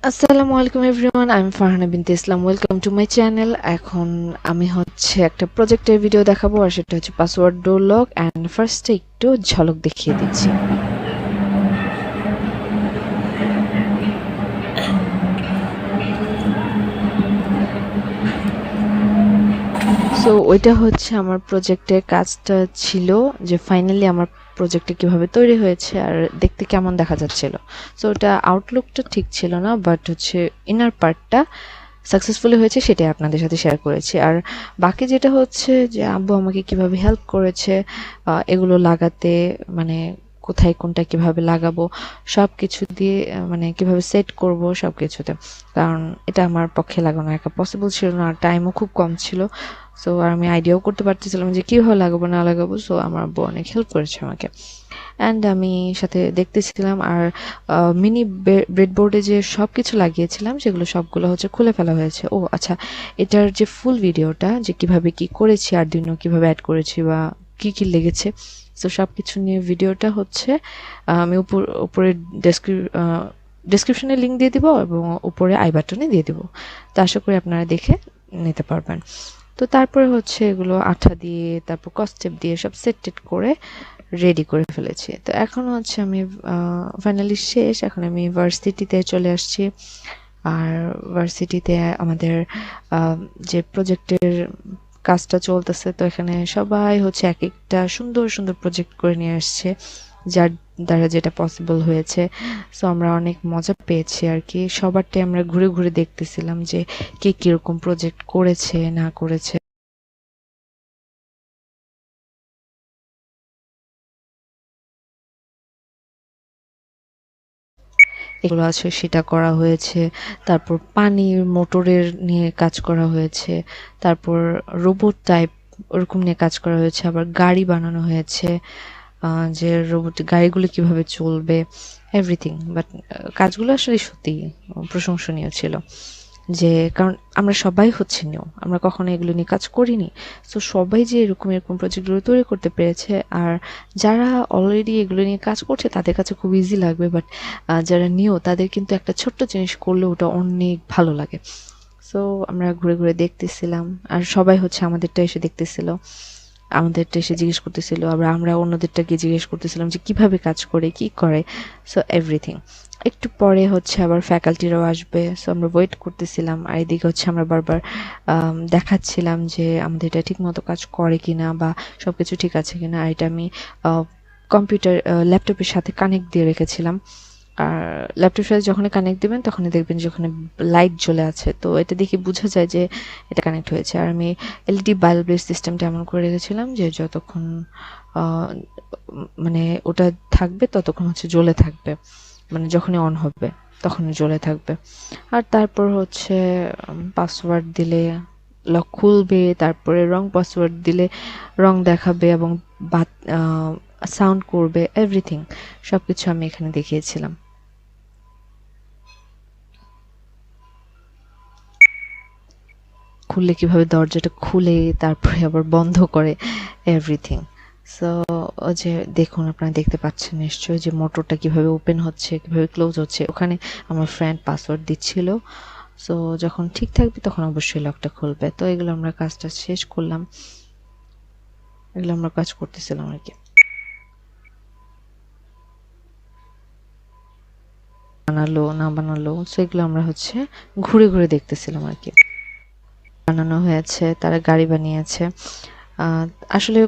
আসসালামু আলাইকুম everyone, I am Farhana Binte Islam. Welcome to my channel. এখন আমি একটা প্রজেক্টের ভিডিও দেখাবো, আর সেটা হচ্ছে পাসওয়ার্ড ডোর লক। অ্যান্ড ফার্স্টে একটু ঝলক দেখিয়ে দিচ্ছি। সো ওইটা হচ্ছে আমার প্রজেক্টের কাজটা ছিল, যে ফাইনালি আমার প্রজেক্টটা কিভাবে তৈরি হয়েছে আর দেখতে কেমন দেখা যাচ্ছিল। সো ওটা আউটলুকটা ঠিক ছিল না, বাট হচ্ছে ইনার পার্টটা সাকসেসফুলি হয়েছে, সেটাই আপনাদের সাথে শেয়ার করেছি। আর বাকি যেটা হচ্ছে যে আব্বু আমাকে কিভাবে হেল্প করেছে এগুলো লাগাতে, মানে কোথায় কোনটা কিভাবে লাগাবো সব কিছু দিয়ে, মানে কিভাবে সেট করব সব কিছুতে। কারণ এটা আমার পক্ষে লাগানো একা পসিবল ছিল না, আর টাইমও খুব কম ছিল। সো আর আমি আইডিয়াও করতে পারতেছিলাম যে কীভাবে লাগাবো না লাগাবো। সো আমার আব্বু অনেক হেল্প করেছে আমাকে। অ্যান্ড আমি সাথে দেখতেছিলাম, আর মিনি ব্রেডবোর্ডে যে সব কিছু লাগিয়েছিলাম সেগুলো সবগুলো হচ্ছে খুলে ফেলা হয়েছে। ও আচ্ছা, এটার যে ফুল ভিডিওটা, যে কিভাবে কি করেছি, আরডুইনো কিভাবে অ্যাড করেছি বা কি কি লেগেছে, তো সব কিছু নিয়ে ভিডিওটা হচ্ছে আমি উপরে ডেসক্রিপশনে লিঙ্ক দিয়ে দিব, এবং উপরে আই বাটনে দিয়ে দিব। তো আশা করি আপনারা দেখে নিতে পারবেন। তো তারপরে হচ্ছে এগুলো আঠা দিয়ে, তারপর কস্টেপ দিয়ে সব সেট করে রেডি করে ফেলেছি। তো এখন হচ্ছে আমি ফাইনালি শেষ। এখন আমি ভার্সিটিতে চলে আসছি। আর ভার্সিটিতে আমাদের যে প্রজেক্টের কাজটা চলতেছে, তো এখানে সবাই হচ্ছে এক একটা সুন্দর সুন্দর প্রজেক্ট করে নিয়ে আসছে, যার দ্বারা যেটা পসিবল হয়েছে। সো আমরা অনেক মজা পেয়েছি আর কি। সবারটাই আমরা ঘুরে ঘুরে দেখতেছিলাম যে কে কিরকম প্রজেক্ট করেছে না করেছে। এগুলো আছে সেটা করা হয়েছে। তারপর পানির মোটরের নিয়ে কাজ করা হয়েছে। তারপর রোবট টাইপ ওরকম নিয়ে কাজ করা হয়েছে। আবার গাড়ি বানানো হয়েছে, যে রোবট গাড়িগুলো কিভাবে চলবে, এভরিথিং। বাট কাজগুলো আসলে সত্যিই প্রশংসনীয় ছিল। যে কারণ আমরা সবাই হচ্ছে নিউ, আমরা কখনো এগুলো নিয়ে কাজ করিনি। সো সবাই যে এরকম এরকম প্রজেক্টগুলো তৈরি করতে পেরেছে, আর যারা অলরেডি এগুলো নিয়ে কাজ করছে তাদের কাছে খুব ইজি লাগবে, বাট যারা নিউ তাদের কিন্তু একটা ছোট্ট জিনিস করলে ওটা অনেক ভালো লাগে। সো আমরা ঘুরে ঘুরে দেখতেছিলাম, আর সবাই হচ্ছে আমাদেরটা এসে দেখতেছিল, আমাদেরটা এসে জিজ্ঞেস করতেছিল, আবার আমরা অন্যদেরটা গিয়ে জিজ্ঞেস করতেছিলাম যে কিভাবে কাজ করে কি করে। So everything. একটু পরে হচ্ছে আবার ফ্যাকাল্টিরাও আসবে, সো আমরা ওয়েট করতেছিলাম। আর এদিকে হচ্ছে আমরা বারবার দেখাচ্ছিলাম যে আমাদের এটা ঠিক মতো কাজ করে কিনা বা সবকিছু ঠিক আছে কিনা। আর এটা আমি কম্পিউটার ল্যাপটপের সাথে কানেক্ট দিয়ে রেখেছিলাম। আর ল্যাপটপের সাথে যখনই কানেক্ট দিবেন তখনই দেখবেন যে ওখানে লাইট জ্বলে আছে, তো এটা দেখে বোঝা যায় যে এটা কানেক্ট হয়েছে। আর আমি এলইডি বাল্বের সিস্টেমটা এমন করে রেখেছিলাম যে যতক্ষণ মানে ওটা থাকবে ততক্ষণ হচ্ছে জ্বলে থাকবে, মানে যখনই অন হবে তখনই জ্বলে থাকবে। আর তারপর হচ্ছে পাসওয়ার্ড দিলে লক খুলবে, তারপরে রং পাসওয়ার্ড দিলে রং দেখাবে এবং সাউন্ড করবে, এভরিথিং সব কিছু আমি এখানে দেখিয়েছিলাম। খুললে কিভাবে দরজাটা খুলে তারপরে আবার বন্ধ করে, এভরিথিং। সো ও যে দেখুন, আপনারা দেখতে পাচ্ছেন নিশ্চয়ই যে মোটরটা কিভাবে ওপেন হচ্ছে, কিভাবে ক্লোজ হচ্ছে। ওখানে আমার ফ্রেন্ড পাসওয়ার্ড দিচ্ছিল। সো যখন ঠিক থাকবে তখন অবশ্যই লকটা খুলবে। তো এগুলো আমরা কাজটা শেষ করলাম, এগুলো আমরা কাজ করতেছিলাম আর কি। বানালো না বানালো সেগুলো আমরা হচ্ছে ঘুরে ঘুরে দেখতেছিলাম আর কি। বানানো হয়েছে, তারা গাড়ি বানিয়েছে। আসলে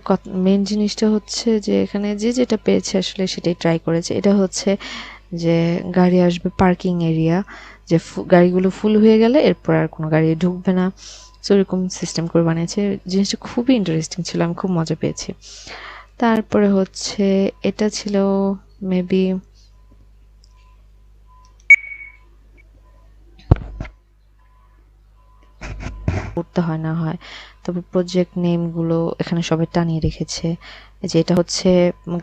মেন জিনিসটা হচ্ছে যে এখানে যে যেটা পেয়েছে আসলে সেটাই ট্রাই করেছে। এটা হচ্ছে যে গাড়ি আসবে পার্কিং এরিয়া, যে গাড়িগুলো ফুল হয়ে গেলে এরপর আর কোনো গাড়ি ঢুকবে না। সো এরকম সিস্টেম করে বানিয়েছে। জিনিসটা খুবই ইন্টারেস্টিং ছিল, আমি খুব মজা পেয়েছি। তারপরে হচ্ছে এটা ছিল মেবি করতে হয় না হয়, তবে প্রজেক্ট নেমগুলো এখানে সবাই টানিয়ে রেখেছে। যে এটা হচ্ছে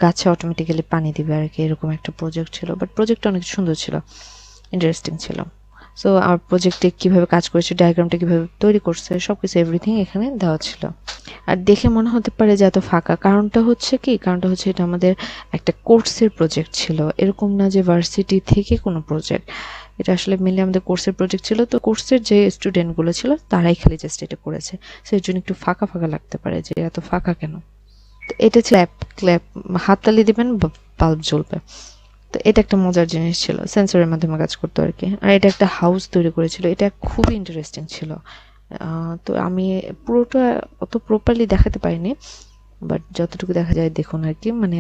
গাছে অটোমেটিক্যালি পানি দিবে আর কি, এরকম একটা প্রজেক্ট ছিল। বাট প্রজেক্টটা অনেক সুন্দর ছিল, ইন্টারেস্টিং ছিল। সো আমার প্রজেক্টে কীভাবে কাজ করেছে, ডায়াগ্রামটা কীভাবে তৈরি করছে, সব কিছু এভরিথিং এখানে দেওয়া ছিল। আর দেখে মনে হতে পারে যে এত ফাঁকা, কারণটা হচ্ছে কি, কারণটা হচ্ছে এটা আমাদের একটা কোর্সের প্রজেক্ট ছিল, এরকম না যে ভার্সিটি থেকে কোনো প্রজেক্ট। এটা আসলে মেনলি আমাদের কোর্সের প্রজেক্ট ছিল, তো কোর্সের যে স্টুডেন্টগুলো ছিল তারাই খালি জাস্ট এটা করেছে, সেই জন্য একটু ফাঁকা ফাঁকা লাগতে পারে যে এত ফাঁকা কেন। তো এটা ছিল ক্ল্যাপ, হাততালি দিবেন বাল্ব জ্বলবে। তো এটা একটা মজার জিনিস ছিল, সেন্সরের মাধ্যমে কাজ করতো আর কি। আর এটা একটা হাউস তৈরি করেছিল, এটা খুবই ইন্টারেস্টিং ছিল। তো আমি পুরোটা অত প্রপারলি দেখাতে পারিনি, বাট যতটুকু দেখা যায় দেখুন আর কি, মানে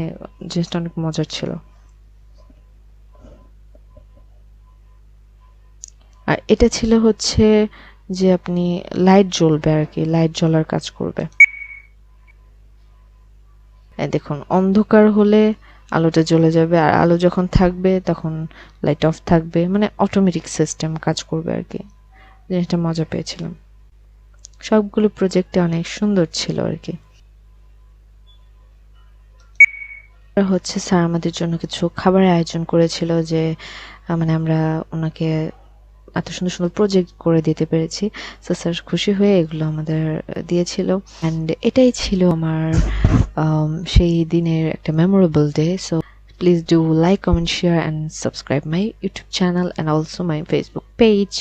জিনিসটা অনেক মজার ছিল। আর এটা ছিল হচ্ছে যে আপনি লাইট জ্বলবে আর কি, লাইট জ্বলার কাজ করবে। দেখুন অন্ধকার হলে আলোটা জ্বলে যাবে, আর আলো যখন থাকবে তখন লাইট অফ থাকবে, মানে অটোমেটিক সিস্টেম কাজ করবে আর কি। জিনিসটা মজা পেয়েছিলাম, সবগুলো প্রজেক্টে অনেক সুন্দর ছিল আর কি। হচ্ছে স্যার আমাদের জন্য কিছু খাবারের আয়োজন করেছিল, যে মানে আমরা ওনাকে এত সুন্দর সুন্দর প্রজেক্ট করে দিতে পেরেছি। তো স্যার খুশি হয়ে এগুলো আমাদের দিয়েছিল। অ্যান্ড এটাই ছিল আমার সেই দিনের একটা memorable day. So please do like, comment, share and subscribe my YouTube channel and also my Facebook page.